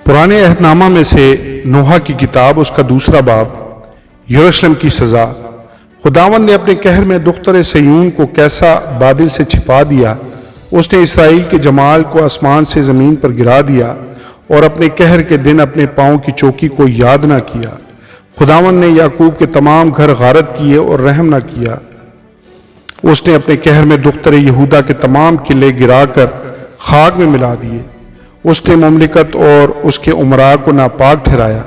पुराने अहदनामा में से नोहा की किताब उसका दूसरा बाब, यरूशलेम की सज़ा। खुदावंद ने अपने कहर में दुख्तर सयून को कैसा बादल से छिपा दिया। उसने इसराइल के जमाल को आसमान से ज़मीन पर गिरा दिया और अपने कहर के दिन अपने पाँव की चौकी को याद ना किया। खुदावंद ने याकूब के तमाम घर गारत किए और रहम ना किया। उसने अपने कहर में दुख्तर यहूदा के तमाम किले गिराकर खाक में मिला दिए। उसने मुमलिकत और उसके उमरा को नापाक ठहराया।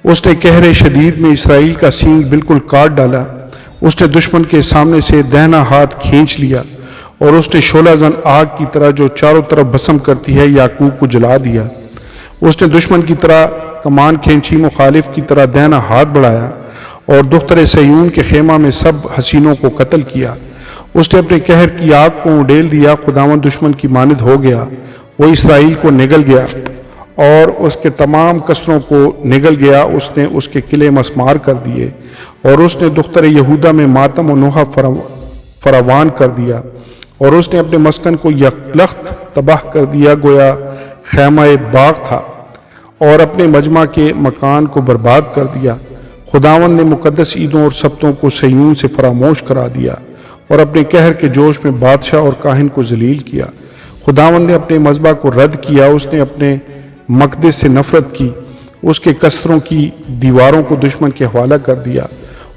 उसने कहर शदीद में इसराइल का सींग बिल्कुल काट डाला। उसने दुश्मन के सामने से दाहिना हाथ खींच लिया और उसने शोला जन आग की तरह जो चारों तरफ भस्म करती है याकूब को जला दिया। उसने दुश्मन की तरह कमान खींची, मुखालिफ की तरह दाहिना हाथ बढ़ाया और दुख्तर सयून के खेमा में सब हसीनों को कत्ल किया। उसने अपने कहर की आग को उड़ेल दिया। खुदावंद दुश्मन की मानद हो गया। वो इसराइल को निगल गया और उसके तमाम कसरों को निगल गया। उसने उसके किले मसमार कर दिए और उसने दुख्तर यहूदा में मातम और नोहा फरावान कर दिया और उसने अपने मस्कन को यकलख्त तबाह कर दिया, गोया खैमा बाग था, और अपने मजमा के मकान को बर्बाद कर दिया। खुदावंद ने मुकद्दस ईदों और सब्तों को सयून से फरामोश करा दिया और अपने कहर के जोश में बादशाह और काहिन को जलील किया। खुदावंद ने अपने मज़बा को रद्द किया। उसने अपने मकदस से नफरत की। उसके कसरों की दीवारों को दुश्मन के हवाला कर दिया।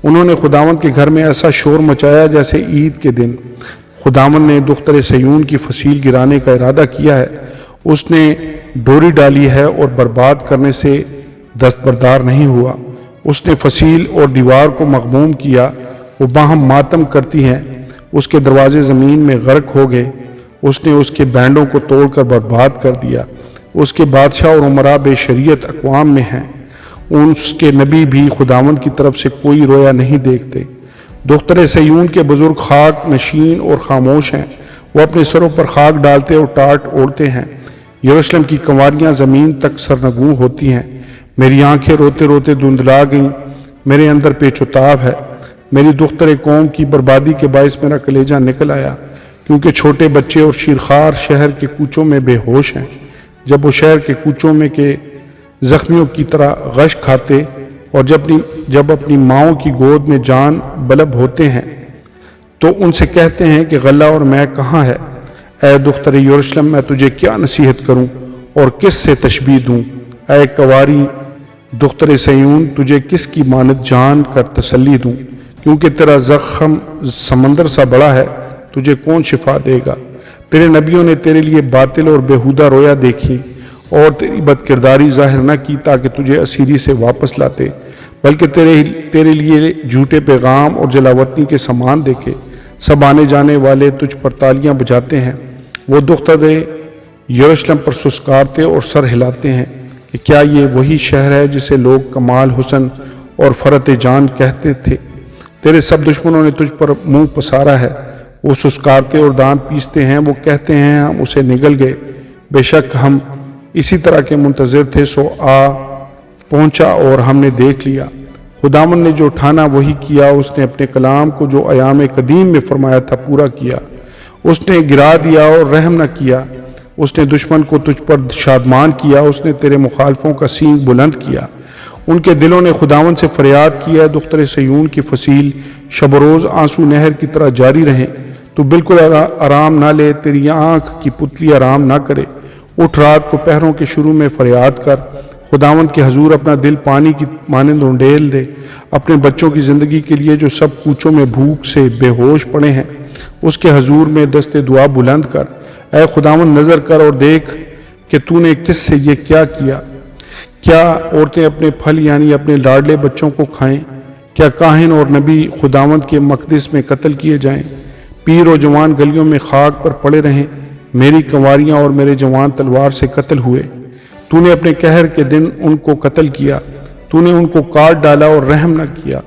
उन्होंने खुदावंद के घर में ऐसा शोर मचाया जैसे ईद के दिन। खुदावंद ने दुख्तर सयून की फसील गिराने का इरादा किया है। उसने डोरी डाली है और बर्बाद करने से दस्तबरदार नहीं हुआ। उसने फसील और दीवार को मगमूम किया। वो बाहम मातम करती हैं। उसके दरवाजे ज़मीन में गर्क हो गए। उसने उसके बैंडों को तोड़कर बर्बाद कर दिया। उसके बादशाह और उमरा बेशरीयत अक़वाम में हैं। उसके नबी भी खुदावंद की तरफ से कोई रोया नहीं देखते। दुख्तर सयून के बुजुर्ग खाक नशीन और खामोश हैं। वो अपने सरों पर खाक डालते और टाट ओढ़ते हैं। यरूशलेम की कंवारियाँ ज़मीन तक सरनगू होती हैं। मेरी आंखें रोते रोते धुंधला गईं। मेरे अंदर पेचोताब है। मेरी दुख्तर कौम की बर्बादी के बायस मेरा कलेजा निकल आया, क्योंकि छोटे बच्चे और शीरखार शहर के कूचों में बेहोश हैं। जब वो शहर के कूचों में के जख्मियों की तरह गश खाते और जब अपनी माओं की गोद में जान बलब होते हैं तो उनसे कहते हैं कि गला और मैं कहाँ है। ऐ दुख्तर यरूशलेम, मैं तुझे क्या नसीहत करूं और किस से तशबीह दूं। ऐ कवारी दुख्तर सयून, तुझे किस की मानद जान कर तसल्ली दूं, क्योंकि तेरा जख्म समंदर सा बड़ा है। तुझे कौन शिफा देगा। तेरे नबियों ने तेरे लिए बातिल और बेहुदा रोया देखी और तेरी बदकिरदारी जाहिर न की ताकि तुझे असीरी से वापस लाते, बल्कि तेरे लिए झूठे पैगाम और जलावतनी के सामान देखे। सब आने जाने वाले तुझ पर तालियां बजाते हैं। वो दुख्तर यरूशलेम पर सुस्कारते और सर हिलाते हैं कि क्या ये वही शहर है जिसे लोग कमाल हुसन और फरत जान कहते थे। तेरे सब दुश्मनों ने तुझ पर मुंह पसारा है। वो सुस्कारते और दांत पीसते हैं। वो कहते हैं हम उसे निगल गए। बेशक हम इसी तरह के मुंतज़िर थे, सो आ पहुंचा और हमने देख लिया। खुदावंद ने जो ठाना वही किया। उसने अपने कलाम को जो अयाम कदीम में फरमाया था पूरा किया। उसने गिरा दिया और रहम न किया। उसने दुश्मन को तुझ पर शादमान किया। उसने तेरे मुखालफों का सींग बुलंद किया। उनके दिलों ने खुदावंद से फरियाद किया। दुख्तर सयून की फसील शब रोज़ आंसू नहर की तरह जारी रहें। तू बिल्कुल आराम ना ले, तेरी आँख की पुतली आराम ना करे। उठ, रात को पहरों के शुरू में फरियाद कर। खुदावंद के हजूर अपना दिल पानी की मानंद उंडेल दे। अपने बच्चों की ज़िंदगी के लिए जो सब कूचों में भूख से बेहोश पड़े हैं, उसके हजूर में दस्ते दुआ बुलंद कर। ऐ खुदावंद, नज़र कर और देख कि तूने किससे ये क्या किया। क्या औरतें अपने फल यानी अपने लाडले बच्चों को खाएं? क्या काहिन और नबी खुदावंद के मकदस में कत्ल किए जाएं? पीर और जवान गलियों में खाक पर पड़े रहें। मेरी कंवारियाँ और मेरे जवान तलवार से कत्ल हुए। तूने अपने कहर के दिन उनको कत्ल किया। तूने उनको काट डाला और रहम न किया।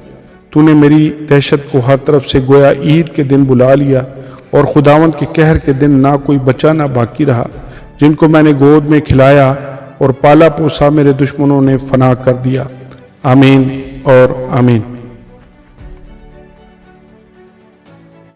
तूने मेरी दहशत को हर तरफ से गोया ईद के दिन बुला लिया और खुदावंद के कहर के दिन ना कोई बचा ना बाकी रहा। जिनको मैंने गोद में खिलाया और पाला पोसा, मेरे दुश्मनों ने फना कर दिया। आमीन और आमीन।